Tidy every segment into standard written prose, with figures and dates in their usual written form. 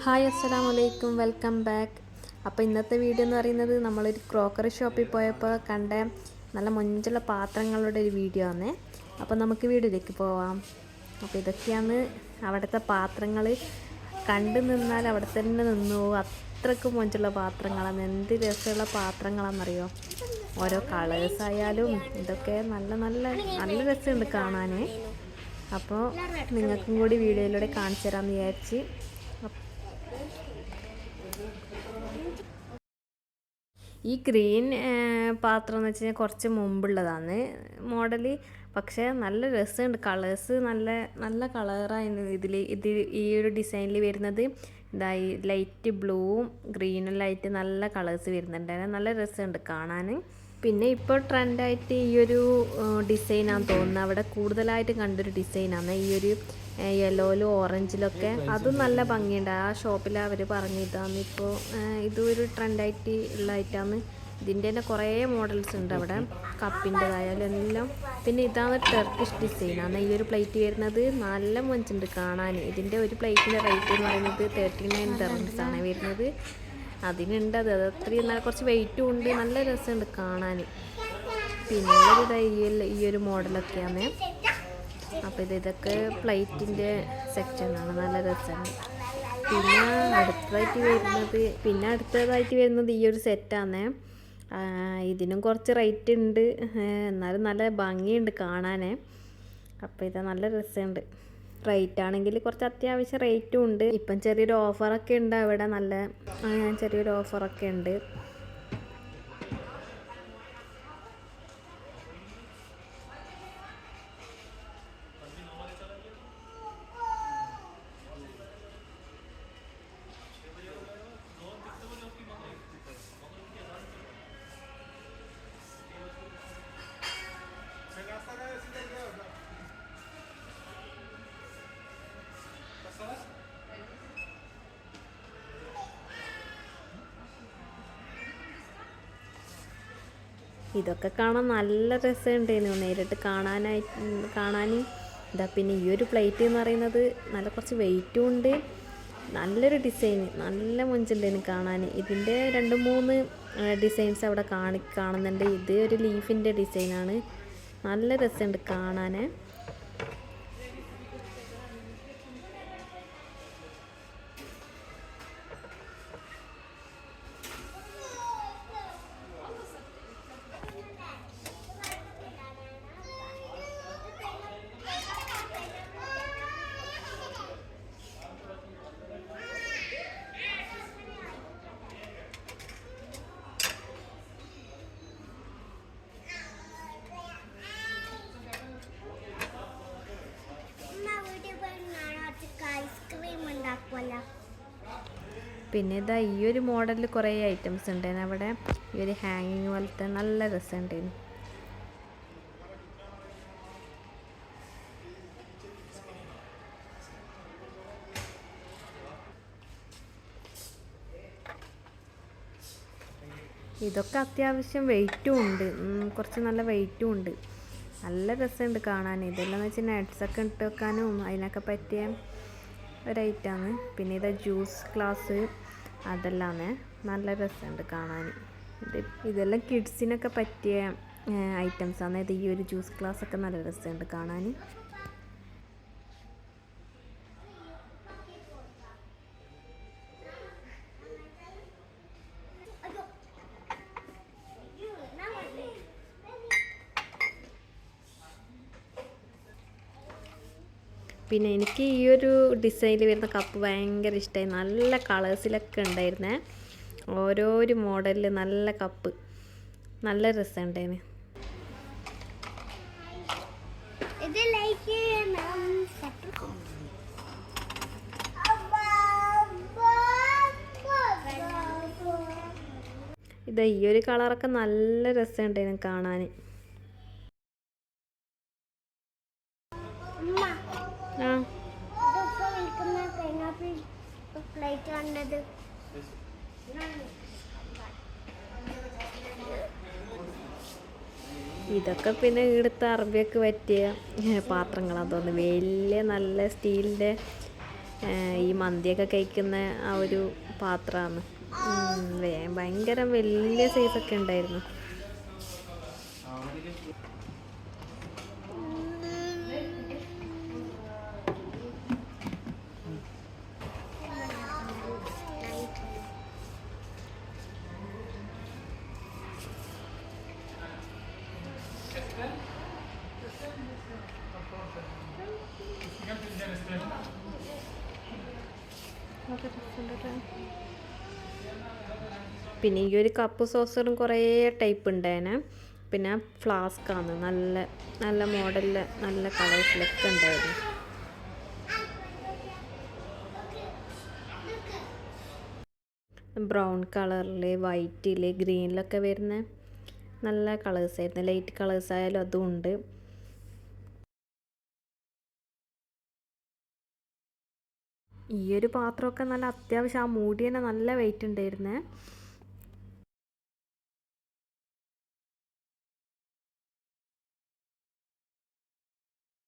Hi അസ്സലാമു അലൈക്കും, welcome back. അപ്പോൾ ഇന്നത്തെ വീഡിയോ എന്ന് പറയുന്നത് നമ്മളൊരു ക്രോക്കറി ഷോപ്പിൽ പോയപ്പോൾ കണ്ട നല്ല മൊഞ്ചുള്ള പാത്രങ്ങളുടെ ഒരു വീഡിയോ ആണ്. അപ്പോൾ നമുക്ക് വീഡിയോയിലേക്ക് പോവാം. അപ്പോൾ ഇതൊക്കെയാണ് അവിടുത്തെ പാത്രങ്ങൾ. കണ്ടു നിന്നാൽ അവിടെ തന്നെ നിന്നു പോകും, അത്രയ്ക്ക് മൊഞ്ചുള്ള പാത്രങ്ങളാണ്. എന്ത് രസമുള്ള പാത്രങ്ങളാണെന്നറിയോ. ഓരോ കളേഴ്സായാലും ഇതൊക്കെ നല്ല നല്ല നല്ല രസമുണ്ട് കാണാൻ. അപ്പോൾ നിങ്ങൾക്കും കൂടി വീഡിയോയിലൂടെ കാണിച്ചു തരാമെന്ന് വിചാരിച്ച്. ഈ ഗ്രീൻ പാത്രം എന്ന് വെച്ച് കഴിഞ്ഞാൽ കുറച്ച് മുമ്പുള്ളതാണ് മോഡൽ, പക്ഷേ നല്ല രസമുണ്ട്. കളേഴ്സ് നല്ല നല്ല കളറായിരുന്നു ഈ ഒരു ഡിസൈനിൽ വരുന്നത്. ഇതായി ലൈറ്റ് ബ്ലൂവും ഗ്രീനും ലൈറ്റ് നല്ല കളേഴ്സ് വരുന്നുണ്ട്, നല്ല രസമുണ്ട് കാണാൻ. പിന്നെ ഇപ്പോൾ ട്രെൻഡായിട്ട് ഈ ഒരു ഡിസൈനാണെന്ന് തോന്നുന്നത്. അവിടെ കൂടുതലായിട്ട് കണ്ടൊരു ഡിസൈനാണ് ഈ ഒരു യെല്ലോയിലും ഓറഞ്ചിലൊക്കെ. അതും നല്ല ഭംഗിയുണ്ട്. ആ ഷോപ്പിൽ അവർ പറഞ്ഞിട്ടാണ് ഇപ്പോൾ ഇതൊരു ട്രെൻഡായിട്ട് ഉള്ളതായിട്ടാണ്. ഇതിൻ്റെ തന്നെ കുറേ മോഡൽസ് ഉണ്ട് അവിടെ, കപ്പിൻ്റെതായാലും എല്ലാം. പിന്നെ ഇതാണ് ടർക്കിഷ് ഡിസൈനാണ് ഈ ഒരു പ്ലേറ്റ് വരുന്നത്. നല്ല മൊഞ്ചുണ്ട് കാണാൻ. ഇതിൻ്റെ ഒരു പ്ലേറ്റിൻ്റെ റേറ്റ് എന്ന് പറയുന്നത് 39 dirhams ആണ് വരുന്നത്. അതിനുണ്ട് അത് അത്രയും നല്ല കുറച്ച് വെയിറ്റും ഉണ്ട്, നല്ല രസമുണ്ട് കാണാൻ. പിന്നെ ഈ ഒരു മോഡലൊക്കെയാണ്. അപ്പോൾ ഇതൊക്കെ പ്ലേറ്റിൻ്റെ സെക്ഷനാണ്, നല്ല രസമാണ്. പിന്നെ അടുത്തതായിട്ട് വരുന്നത് ഈ ഒരു സെറ്റാണ്. ഇതിനും കുറച്ച് റേറ്റ് ഉണ്ട്, എന്നാലും നല്ല ഭംഗിയുണ്ട് കാണാൻ. അപ്പോൾ ഇത് നല്ല രസമുണ്ട്. റേറ്റ് ആണെങ്കിൽ കുറച്ച് അത്യാവശ്യം റേറ്റും ഉണ്ട്. ഇപ്പം ചെറിയൊരു ഓഫറൊക്കെ ഉണ്ട് അവിടെ, നല്ല ചെറിയൊരു ഓഫറൊക്കെ ഉണ്ട്. ഇതൊക്കെ കാണാൻ നല്ല രസമുണ്ടായിരുന്നു നേരിട്ട് കാണാൻ. ഇതാ പിന്നെ ഈ ഒരു പ്ലേറ്റ് എന്ന് പറയുന്നത് നല്ല കുറച്ച് വെയിറ്റും ഉണ്ട്, നല്ലൊരു ഡിസൈന്, നല്ല മൊഞ്ചുണ്ടായിരുന്നു കാണാൻ. ഇതിൻ്റെ 2-3 ഡിസൈൻസ് അവിടെ കാണുന്നുണ്ട്. ഇത് ഒരു ലീഫിൻ്റെ ഡിസൈനാണ്, നല്ല രസമുണ്ട് കാണാൻ. പിന്നെ ഇതാ ഈ ഒരു മോഡലിൽ കുറേ ഐറ്റംസ് ഉണ്ടായിരുന്നു അവിടെ. ഈ ഒരു ഹാങ്ങിങ് പോലത്തെ നല്ല രസമുണ്ടായിരുന്നു. ഇതൊക്കെ അത്യാവശ്യം വെയിറ്റും ഉണ്ട്, കുറച്ച് നല്ല വെയിറ്റും ഉണ്ട്, നല്ല രസമുണ്ട് കാണാൻ. ഇതെല്ലാം എന്ന് വെച്ചാൽ നട്ട്സൊക്കെ ഇട്ട് വെക്കാനും അതിനൊക്കെ പറ്റിയ ഒരൈറ്റാണ്. പിന്നെ ഇത് ജ്യൂസ് ഗ്ലാസ് അതെല്ലാം നല്ല രസമുണ്ട് കാണാൻ. ഇതെല്ലാം കിഡ്സിനൊക്കെ പറ്റിയ ഐറ്റംസാണ്. ഇത് ഈ ഒരു ജ്യൂസ് ഗ്ലാസ്സൊക്കെ നല്ല രസമുണ്ട് കാണാൻ. പിന്നെ എനിക്ക് ഈ ഒരു ഡിസൈനിൽ വരുന്ന കപ്പ് ഭയങ്കര ഇഷ്ടമായി. നല്ല കളേഴ്സിലൊക്കെ ഉണ്ടായിരുന്നേ, ഓരോരു മോഡലിൽ നല്ല കപ്പ്, നല്ല രസമുണ്ടായിരുന്നു. ഇത് ഈ ഒരു കളറൊക്കെ നല്ല രസമുണ്ടായിരുന്നു കാണാൻ. ഇതൊക്കെ പിന്നെ ഇവിടുത്തെ അറബിയൊക്കെ പറ്റിയ പാത്രങ്ങളാണ് തോന്നുന്നു. വലിയ നല്ല സ്റ്റീലിൻ്റെ ഈ മന്തിയൊക്കെ കഴിക്കുന്ന ആ ഒരു പാത്രമാണ്. ഭയങ്കര വലിയ സൈസൊക്കെ ഉണ്ടായിരുന്നു. പിന്നെ ഈ ഒരു കപ്പ് സോസറും കുറേ ടൈപ്പ് ഉണ്ടായേനെ. പിന്നെ ഫ്ലാസ്കാണ്, നല്ല നല്ല മോഡലിൽ നല്ല കളേഴ്സിലൊക്കെ ഉണ്ടായിരുന്നു. ബ്രൗൺ കളറിൽ, വൈറ്റിൽ, ഗ്രീനിലൊക്കെ വരുന്ന നല്ല കളേഴ്സായിരുന്നു. ലൈറ്റ് കളേഴ്സ് ആയാലും അതും ഉണ്ട്. ഈ ഒരു പാത്രമൊക്കെ നല്ല അത്യാവശ്യം ആ മൂടി തന്നെ നല്ല വെയിറ്റ് ഉണ്ടായിരുന്നേ.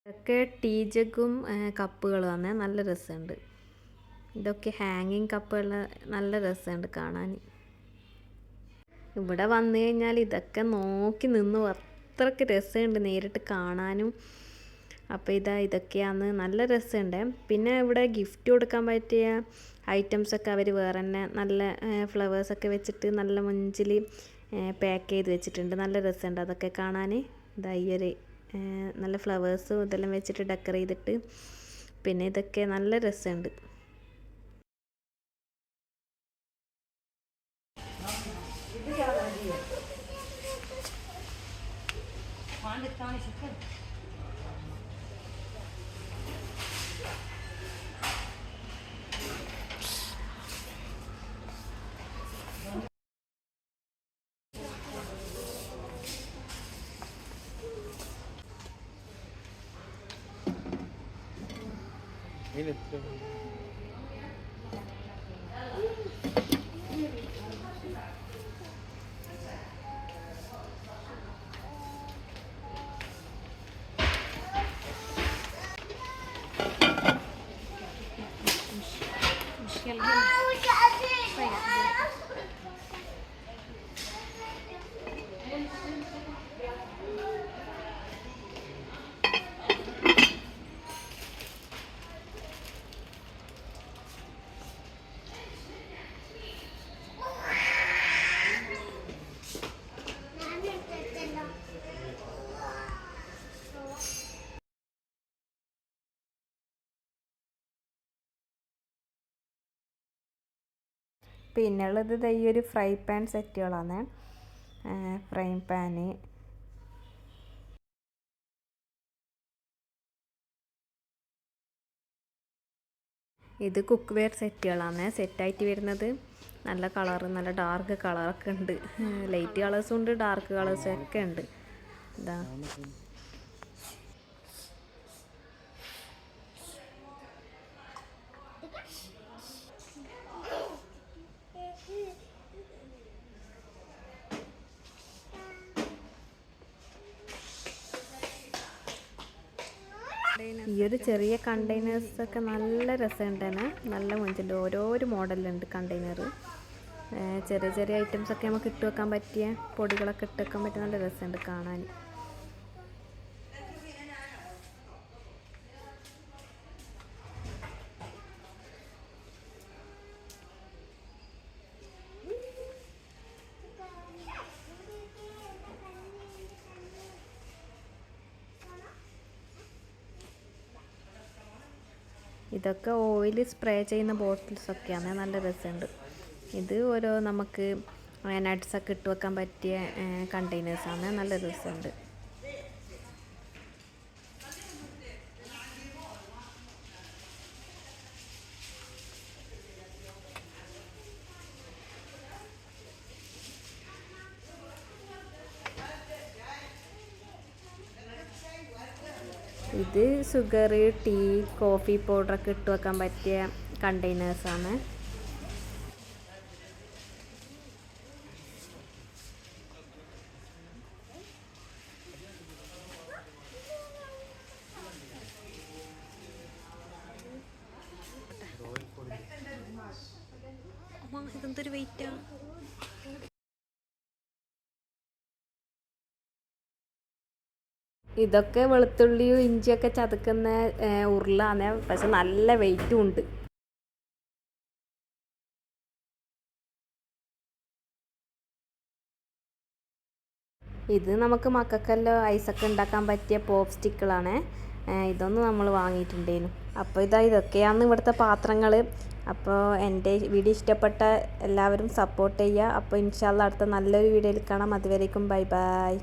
ഇതൊക്കെ ടീ ജഗ്ഗും കപ്പുകളുമാണ്, നല്ല രസമുണ്ട്. ഇതൊക്കെ ഹാങ്ങിങ് കപ്പുകൾ, നല്ല രസമുണ്ട് കാണാൻ. ഇവിടെ വന്നു കഴിഞ്ഞാൽ ഇതൊക്കെ നോക്കി നിന്ന് അത്രയ്ക്ക് രസമുണ്ട് നേരിട്ട് കാണാനും. അപ്പോൾ ഇതൊക്കെയാണ്, നല്ല രസമുണ്ട്. പിന്നെ ഇവിടെ ഗിഫ്റ്റ് കൊടുക്കാൻ പറ്റിയ ഐറ്റംസൊക്കെ അവർ വേറെ തന്നെ നല്ല ഫ്ലവേഴ്സൊക്കെ വെച്ചിട്ട് നല്ല മുഞ്ചിൽ പാക്ക് ചെയ്ത് വെച്ചിട്ടുണ്ട്. നല്ല രസമുണ്ട് അതൊക്കെ കാണാൻ. ഈ ഒരു നല്ല ഫ്ലവേഴ്സും ഇതെല്ലാം വെച്ചിട്ട് ഡെക്കറേറ്റ് ചെയ്തിട്ട്, പിന്നെ ഇതൊക്കെ നല്ല രസമുണ്ട്. പിന്നെ ഉള്ളത് ഈ ഒരു ഫ്രൈ പാൻ സെറ്റുകളാണ്. ഫ്രൈ പാന്, ഇത് കുക്ക് വെയർ സെറ്റുകളാണ്. സെറ്റായിട്ട് വരുന്നത് നല്ല കളറ്, നല്ല ഡാർക്ക് കളറൊക്കെ ഉണ്ട്. ലൈറ്റ് കളേഴ്സും ഉണ്ട്, ഡാർക്ക് കളേഴ്സും ഒക്കെ ഉണ്ട്. ഇതാ ഈ ഒരു ചെറിയ കണ്ടെയ്നേഴ്സൊക്കെ നല്ല രസമുണ്ടാണ്. നല്ല മൊഞ്ചുണ്ട്. ഓരോരോ മോഡലുണ്ട് കണ്ടെയ്നർ. ചെറിയ ചെറിയ ഐറ്റംസൊക്കെ നമുക്ക് ഇട്ട് വെക്കാൻ പറ്റിയ പൊടികളൊക്കെ ഇട്ട് വെക്കാൻ പറ്റിയ നല്ല രസമുണ്ട് കാണാൻ. ഇതൊക്കെ ഓയിൽ സ്പ്രേ ചെയ്യുന്ന ബോട്ടിൽസൊക്കെയാണ്, നല്ല രസമുണ്ട്. ഇത് ഓരോ നമുക്ക് നട്ട്സൊക്കെ ഇട്ട് വെക്കാൻ പറ്റിയ കണ്ടെയ്നേഴ്സാണ്, നല്ല രസമുണ്ട്. ഇത് ഷുഗർ, ടീ, കോഫി പൗഡറൊക്കെ ഇട്ട് വെക്കാൻ പറ്റിയ കണ്ടെയ്നേഴ്സാണ്. എന്തൊരു വെയിറ്റാണ്. ഇതൊക്കെ വെളുത്തുള്ളിയും ഇഞ്ചിയൊക്കെ ചതക്കുന്ന ഉരുളാണ്, പക്ഷെ നല്ല വെയിറ്റും ഉണ്ട്. ഇത് നമുക്ക് മക്കൾക്കെല്ലാം ഐസൊക്കെ ഉണ്ടാക്കാൻ പറ്റിയ പോപ്പ് സ്റ്റിക്കുകളാണ്. ഇതൊന്നും നമ്മൾ വാങ്ങിയിട്ടുണ്ടേനു. അപ്പോൾ ഇതൊക്കെയാണ് ഇവിടുത്തെ പാത്രങ്ങൾ. അപ്പോൾ എൻ്റെ വീഡിയോ ഇഷ്ടപ്പെട്ട എല്ലാവരും സപ്പോർട്ട് ചെയ്യുക. അപ്പോൾ ഇൻഷാ അല്ലാഹ് അടുത്ത നല്ലൊരു വീഡിയോയിൽ കാണാം. അതുവരേക്കും ബൈ ബൈ.